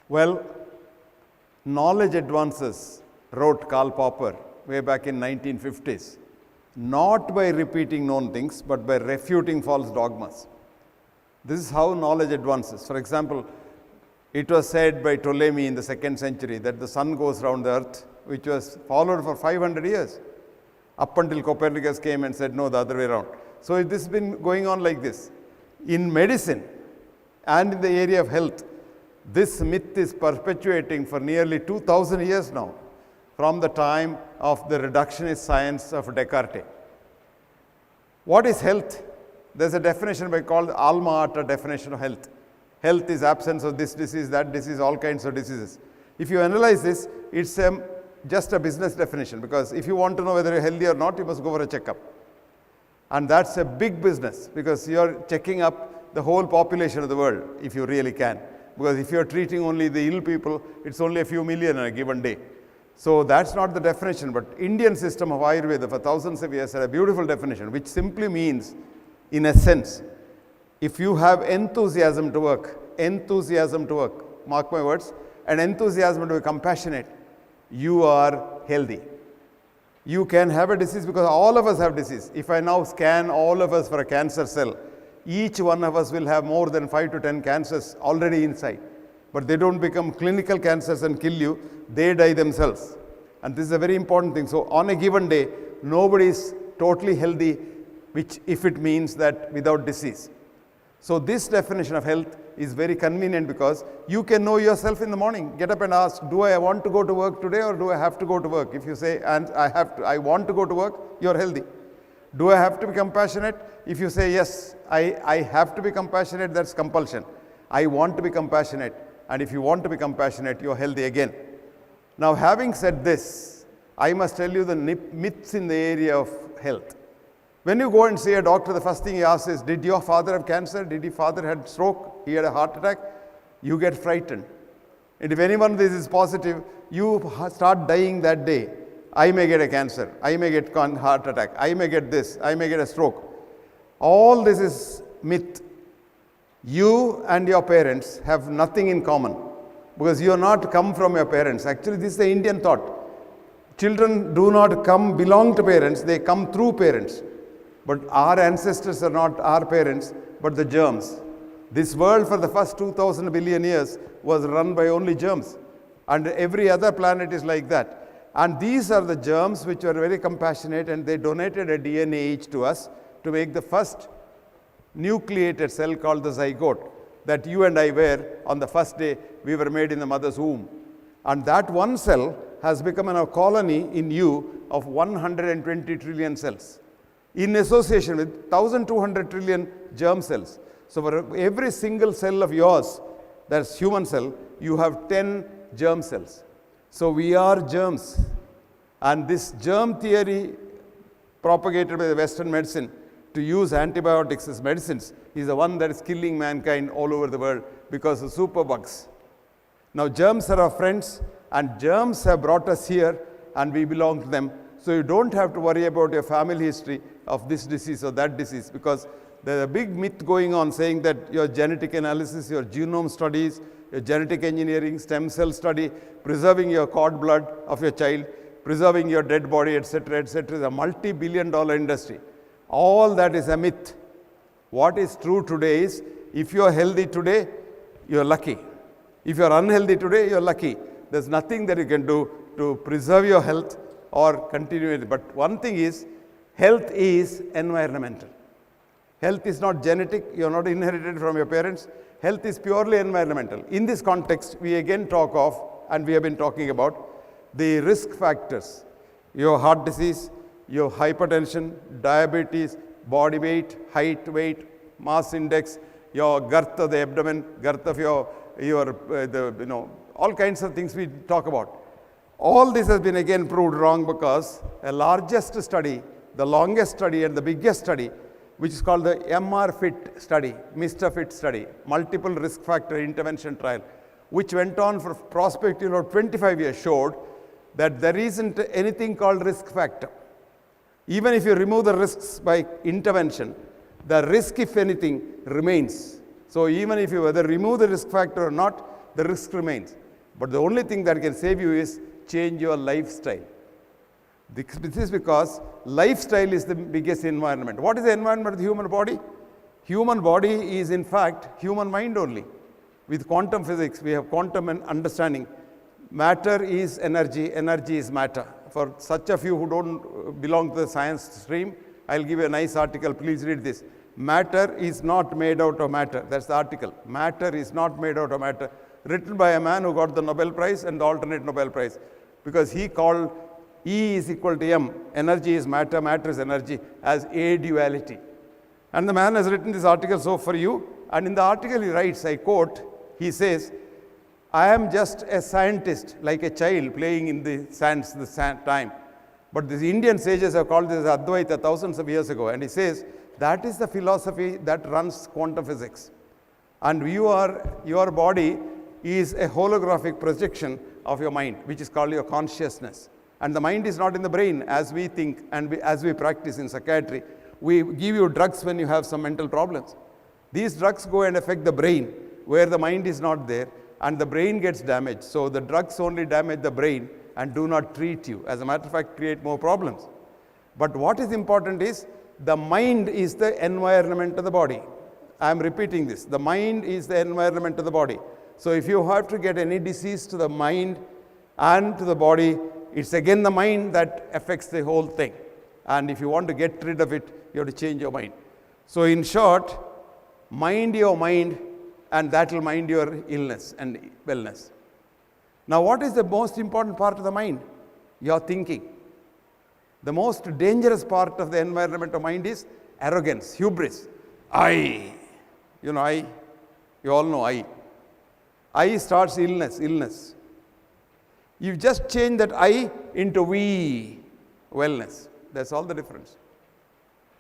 Well, knowledge advances, wrote Karl Popper way back in 1950s, not by repeating known things, but by refuting false dogmas. This is how knowledge advances. For example, it was said by Ptolemy in the 2nd century that the sun goes around the earth, which was followed for 500 years, up until Copernicus came and said, no, the other way around. So this has been going on like this. In medicine and in the area of health, this myth is perpetuating for nearly 2000 years now, from the time of the reductionist science of Descartes. What is health? There's a definition called Alma Ata definition of health. Health is absence of this disease, that disease, all kinds of diseases. If you analyze this, it's just a business definition, because if you want to know whether you're healthy or not, you must go for a checkup. And that's a big business, because you're checking up the whole population of the world, if you really can. Because if you're treating only the ill people, it's only a few million in a given day. So that's not the definition, but Indian system of Ayurveda for thousands of years had a beautiful definition, which simply means, in essence, if you have enthusiasm to work, mark my words, and enthusiasm to be compassionate, you are healthy. You can have a disease because all of us have disease. If I now scan all of us for a cancer cell, each one of us will have more than 5 to 10 cancers already inside. But they don't become clinical cancers and kill you, they die themselves. And this is a very important thing. So on a given day, nobody is totally healthy, which if it means that without disease. So this definition of health is very convenient, because you can know yourself in the morning. Get up and ask, do I want to go to work today or do I have to go to work? If you say, and I want to go to work, you're healthy. Do I have to be compassionate? If you say, yes, I have to be compassionate, that's compulsion. I want to be compassionate. And if you want to be compassionate, you're healthy again. Now, having said this, I must tell you the myths in the area of health. When you go and see a doctor, the first thing he asks is, did your father have cancer? Did your father had stroke? He had a heart attack? You get frightened. And if any one of these is positive, you start dying that day. I may get a cancer. I may get heart attack. I may get this. I may get a stroke. All this is myth. You and your parents have nothing in common, because you are not come from your parents. Actually, this is the Indian thought. Children do not belong to parents, they come through parents. But our ancestors are not our parents, but the germs. This world for the first 2000 billion years was run by only germs. And every other planet is like that. And these are the germs which are very compassionate, and they donated a DNA each to us to make the first nucleated cell called the zygote that you and I were on the first day we were made in the mother's womb. And that one cell has become a colony in you of 120 trillion cells, in association with 1,200 trillion germ cells. So for every single cell of yours, that's human cell, you have 10 germ cells. So we are germs. And this germ theory propagated by the Western medicine to use antibiotics as medicines is the one that is killing mankind all over the world because of superbugs. Now germs are our friends, and germs have brought us here, and we belong to them. So you don't have to worry about your family history of this disease or that disease, because there's a big myth going on saying that your genetic analysis, your genome studies, your genetic engineering, stem cell study, preserving your cord blood of your child, preserving your dead body, etc., etc., is a multi-billion-dollar industry. All that is a myth. What is true today is, if you are healthy today, you are lucky. If you are unhealthy today, you are lucky. There's nothing that you can do to preserve your health or continue it. But one thing is, health is environmental. Health is not genetic. You are not inherited from your parents. Health is purely environmental. In this context, we again talk of, and we have been talking about, the risk factors. Your heart disease, your hypertension, diabetes, body weight, height, weight, mass index, your girth of the abdomen, girth of your all kinds of things we talk about. All this has been again proved wrong, because a largest study, the longest study and the biggest study, which is called the MR-FIT study, Mr. Fit study, multiple risk factor intervention trial, which went on for prospectively 25 years, showed that there isn't anything called risk factor. Even if you remove the risks by intervention, the risk, if anything, remains. So even if you whether remove the risk factor or not, the risk remains. But the only thing that can save you is change your lifestyle. This is because lifestyle is the biggest environment. What is the environment of the human body? Human body is in fact human mind only. With quantum physics, we have quantum understanding. Matter is energy, energy is matter. For such of you who don't belong to the science stream, I'll give you a nice article. Please read this. Matter is not made out of matter. That's the article. Matter is not made out of matter. Written by a man who got the Nobel Prize and the alternate Nobel Prize. Because he called E is equal to M. Energy is matter, matter is energy, as a duality. And the man has written this article so for you. And in the article he writes, I quote, he says, I am just a scientist, like a child playing in the sands, the sand time. But the Indian sages have called this Advaita thousands of years ago. And he says, that is the philosophy that runs quantum physics. And your body is a holographic projection of your mind, which is called your consciousness. And the mind is not in the brain as we think and as we practice in psychiatry. We give you drugs when you have some mental problems. These drugs go and affect the brain where the mind is not there, and the brain gets damaged. So the drugs only damage the brain and do not treat you. As a matter of fact, create more problems. But what is important is the mind is the environment of the body. I am repeating this. The mind is the environment of the body. So if you have to get any disease to the mind and to the body, it's again the mind that affects the whole thing. And if you want to get rid of it, you have to change your mind. So in short, mind your mind, and that will mind your illness and wellness. Now, what is the most important part of the mind? Your thinking. The most dangerous part of the environment of mind is arrogance, hubris. I. You know, I. You all know I. I starts illness. You just change that I into we, wellness. That's all the difference.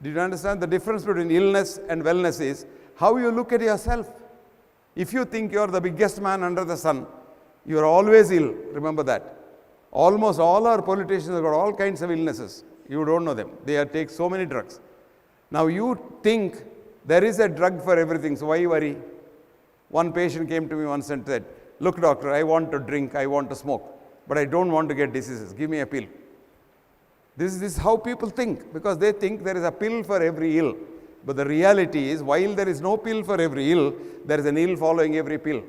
Did you understand? The difference between illness and wellness is how you look at yourself. If you think you are the biggest man under the sun, you are always ill. Remember that. Almost all our politicians have got all kinds of illnesses. You don't know them. They take so many drugs. Now you think there is a drug for everything, so why worry? One patient came to me once and said, look doctor, I want to drink, I want to smoke, but I don't want to get diseases. Give me a pill. This is how people think, because they think there is a pill for every ill. But the reality is, while there is no pill for every ill, there is an ill following every pill.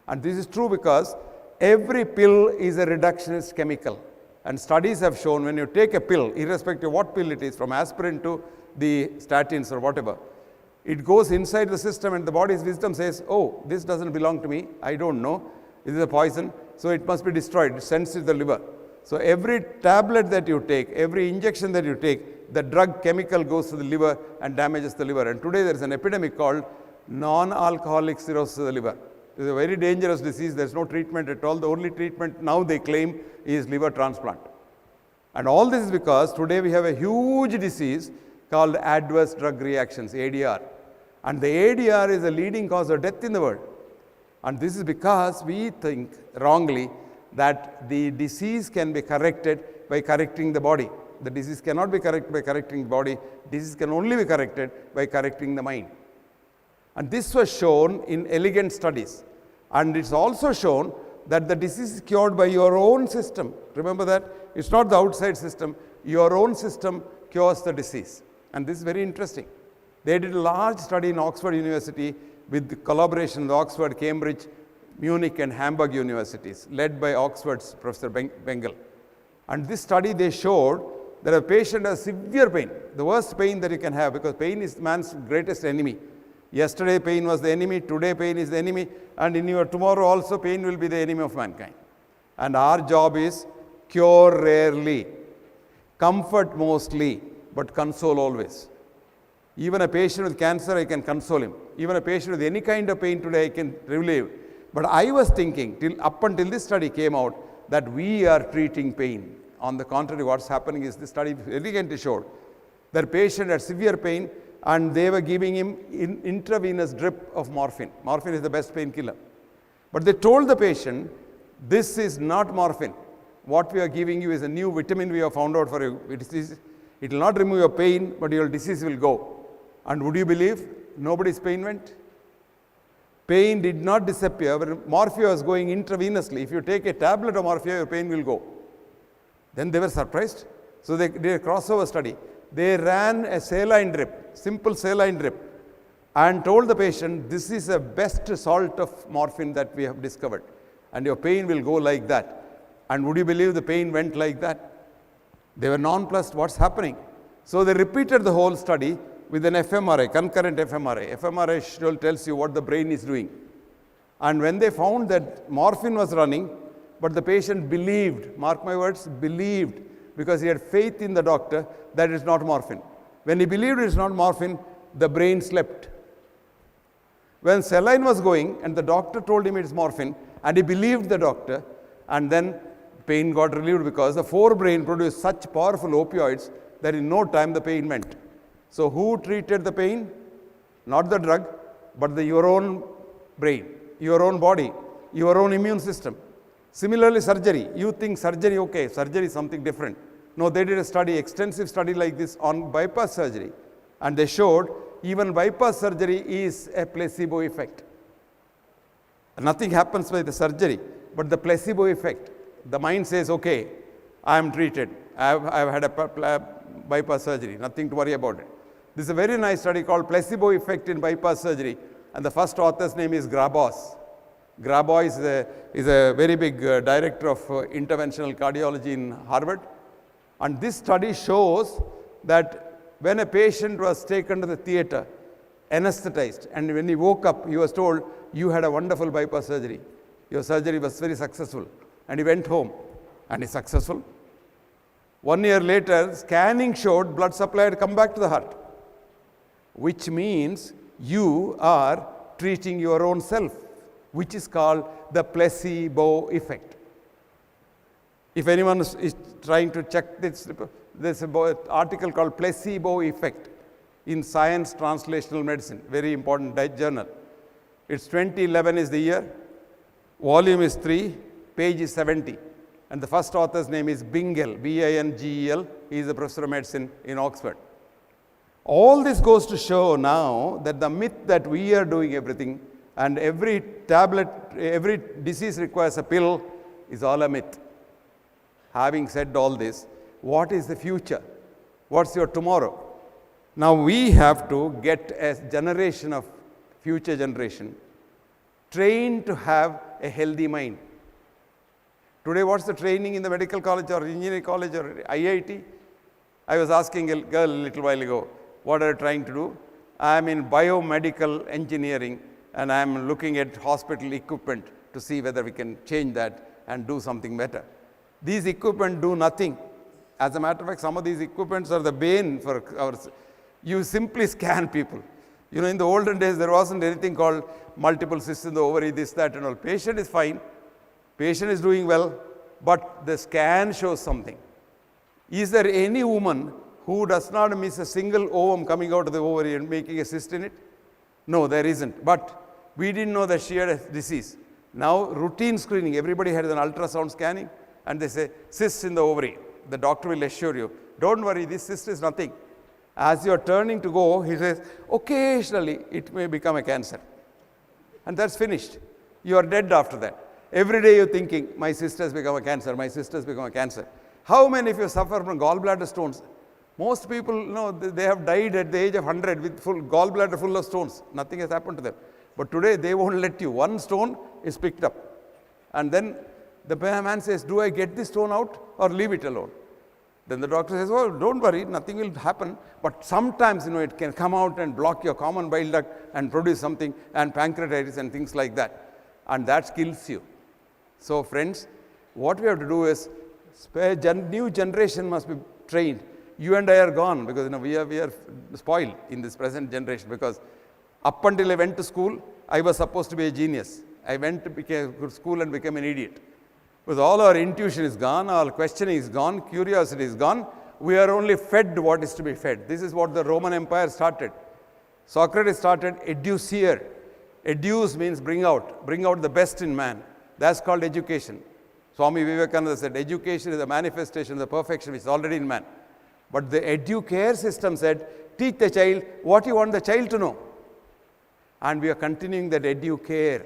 And this is true because every pill is a reductionist chemical. And studies have shown when you take a pill, irrespective of what pill it is, from aspirin to the statins or whatever, it goes inside the system and the body's wisdom says, oh, this doesn't belong to me, I don't know, this is a poison, so it must be destroyed, it sends it to the liver. So every tablet that you take, every injection that you take, the drug chemical goes to the liver and damages the liver. And today there is an epidemic called non-alcoholic cirrhosis of the liver. It is a very dangerous disease. There is no treatment at all. The only treatment now they claim is liver transplant. And all this is because today we have a huge disease called adverse drug reactions, ADR. And the ADR is a leading cause of death in the world. And this is because we think wrongly that the disease can be corrected by correcting the body. The disease cannot be corrected by correcting the body. Disease can only be corrected by correcting the mind. And this was shown in elegant studies. And it's also shown that the disease is cured by your own system. Remember that? It's not the outside system. Your own system cures the disease. And this is very interesting. They did a large study in Oxford University with the collaboration of Oxford, Cambridge, Munich and Hamburg universities, led by Oxford's Professor Bengal. And this study they showed that a patient has severe pain, the worst pain that you can have, because pain is man's greatest enemy. Yesterday pain was the enemy, today pain is the enemy, and in your tomorrow also pain will be the enemy of mankind. And our job is cure rarely, comfort mostly, but console always. Even a patient with cancer, I can console him. Even a patient with any kind of pain today, I can relieve. But I was thinking, up until this study came out, that we are treating pain. On the contrary, what's happening is this study elegantly showed that patient had severe pain and they were giving him intravenous drip of morphine. Morphine is the best painkiller. But they told the patient, this is not morphine. What we are giving you is a new vitamin we have found out for you. It will not remove your pain, but your disease will go. And would you believe nobody's pain went? Pain did not disappear when morphia was going intravenously. If you take a tablet of morphia, your pain will go. Then they were surprised. So they did a crossover study. They ran a saline drip, simple saline drip, and told the patient, this is the best salt of morphine that we have discovered. And your pain will go like that. And would you believe the pain went like that? They were nonplussed, what's happening? So they repeated the whole study with an fMRI, concurrent fMRI. fMRI tells you what the brain is doing. And when they found that morphine was running, but the patient believed, mark my words, believed, because he had faith in the doctor that it's not morphine. When he believed it's not morphine, the brain slept. When saline was going and the doctor told him it's morphine, and he believed the doctor, and then pain got relieved because the forebrain produced such powerful opioids that in no time the pain went. So who treated the pain? Not the drug, but your own brain, your own body, your own immune system. Similarly, surgery. You think surgery, okay, surgery is something different. No, they did a study, extensive study like this on bypass surgery. And they showed even bypass surgery is a placebo effect. Nothing happens by the surgery, but the placebo effect. The mind says, okay, I am treated. I've had a bypass surgery, nothing to worry about it. This is a very nice study called Placebo Effect in Bypass Surgery, and the first author's name is Grabos. Grabos is a very big director of interventional cardiology in Harvard. And this study shows that when a patient was taken to the theater, anesthetized, and when he woke up, he was told, you had a wonderful bypass surgery. Your surgery was very successful. And he went home, and he's successful. 1 year later, scanning showed blood supply had come back to the heart, which means you are treating your own self, which is called the placebo effect. If anyone is trying to check this, there's an article called Placebo Effect in Science Translational Medicine, very important journal. It's 2011 is the year, volume is 3, page is 70. And the first author's name is Bingel, B-I-N-G-E-L. He is a professor of medicine in Oxford. All this goes to show now that the myth that we are doing everything and every tablet, every disease requires a pill is all a myth. Having said all this, what is the future? What's your tomorrow? Now we have to get a generation of future generation trained to have a healthy mind. Today, what's the training in the medical college or engineering college or IIT? I was asking a girl a little while ago, what are you trying to do? I'm in biomedical engineering and I'm looking at hospital equipment to see whether we can change that and do something better. These equipment do nothing. As a matter of fact, some of these equipments are the bane for our, you simply scan people. You know, in the olden days, there wasn't anything called multiple cysts in the ovary, this, that and all. Patient is fine. Patient is doing well, but the scan shows something. Is there any woman who does not miss a single ovum coming out of the ovary and making a cyst in it? No, there isn't. But we didn't know that she had a disease. Now, routine screening, everybody had an ultrasound scanning, and they say, cyst in the ovary. The doctor will assure you, don't worry, this cyst is nothing. As you are turning to go, he says, occasionally it may become a cancer. And that's finished. You are dead after that. Every day you're thinking, my sister has become a cancer, my sister has become a cancer. How many of you suffer from gallbladder stones? Most people, they have died at the age of 100 with full gallbladder full of stones. Nothing has happened to them. But today they won't let you. One stone is picked up. And then the man says, do I get this stone out or leave it alone? Then the doctor says, oh, don't worry, nothing will happen. But sometimes, it can come out and block your common bile duct and produce something, and pancreatitis and things like that. And that kills you. So friends, what we have to do is, new generation must be trained. You and I are gone because we are spoiled in this present generation, because up until I went to school, I was supposed to be a genius. I went to school and became an idiot. Because all our intuition is gone, our questioning is gone, curiosity is gone. We are only fed what is to be fed. This is what the Roman Empire started. Socrates started educere. Educe means bring out the best in man. That's called education. Swami Vivekananda said, education is a manifestation of the perfection which is already in man. But the educare system said, teach the child what you want the child to know. And we are continuing that educare.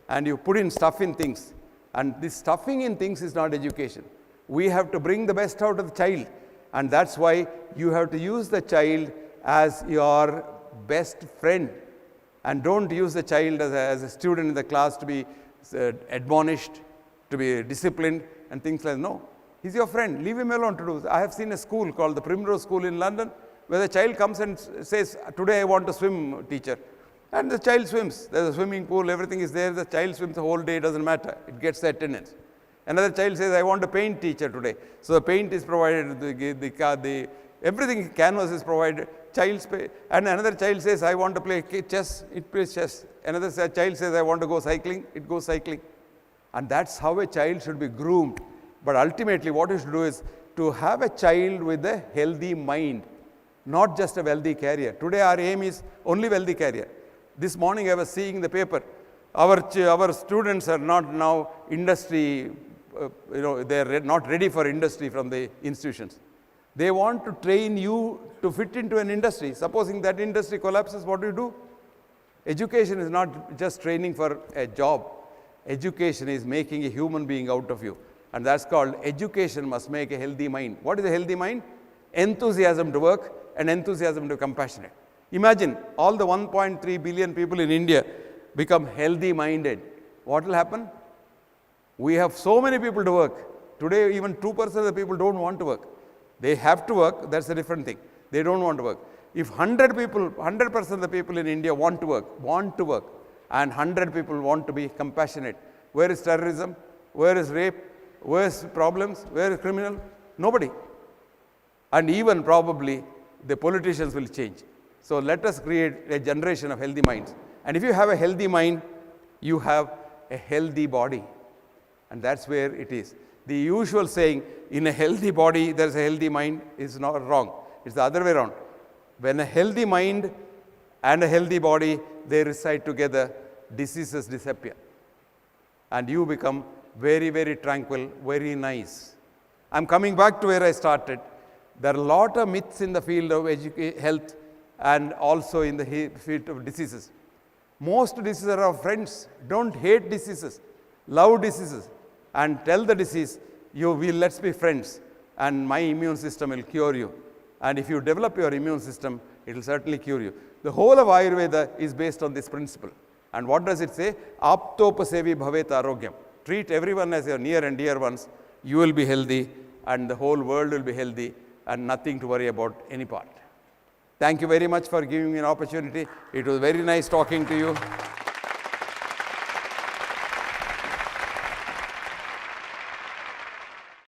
And you put in stuff in things. And this stuffing in things is not education. We have to bring the best out of the child. And that's why you have to use the child as your best friend. And don't use the child as a student in the class to be admonished, to be disciplined, and things like that. No. He's your friend. Leave him alone to do. I have seen a school called the Primrose School in London, where the child comes and says, today I want to swim, teacher. And the child swims. There's a swimming pool, everything is there. The child swims the whole day, doesn't matter. It gets the attendance. Another child says, I want to paint, teacher, today. So the paint is provided, everything, canvas is provided. And another child says, I want to play chess, it plays chess. Another child says, I want to go cycling, it goes cycling. And that's how a child should be groomed. But ultimately, what you should do is to have a child with a healthy mind, not just a wealthy career. Today, our aim is only wealthy career. This morning, I was seeing the paper. Our students are not now industry, they are not ready for industry from the institutions. They want to train you to fit into an industry. Supposing that industry collapses, what do you do? Education is not just training for a job. Education is making a human being out of you. And that's called education must make a healthy mind. What is a healthy mind? Enthusiasm to work and enthusiasm to be compassionate. Imagine all the 1.3 billion people in India become healthy minded. What will happen? We have so many people to work. Today, even 2% of the people don't want to work. They have to work, that's a different thing. They don't want to work. If 100% of the people in India want to work, and 100 people want to be compassionate, where is terrorism? Where is rape? Where is problems? Where is criminal? Nobody. And even probably the politicians will change. So let us create a generation of healthy minds. And if you have a healthy mind, you have a healthy body. And that's where it is. The usual saying, in a healthy body, there is a healthy mind, is not wrong. It's the other way around. When a healthy mind and a healthy body, they reside together, diseases disappear. And you become very, very tranquil, very nice. I'm coming back to where I started. There are a lot of myths in the field of health and also in the field of diseases. Most diseases are our friends. Don't hate diseases. Love diseases. And tell the disease, let's be friends. And my immune system will cure you. And if you develop your immune system, it will certainly cure you. The whole of Ayurveda is based on this principle. And what does it say? Aptopasevi bhavet arogyam. Treat everyone as your near and dear ones. You will be healthy and the whole world will be healthy and nothing to worry about any part. Thank you very much for giving me an opportunity. It was very nice talking to you.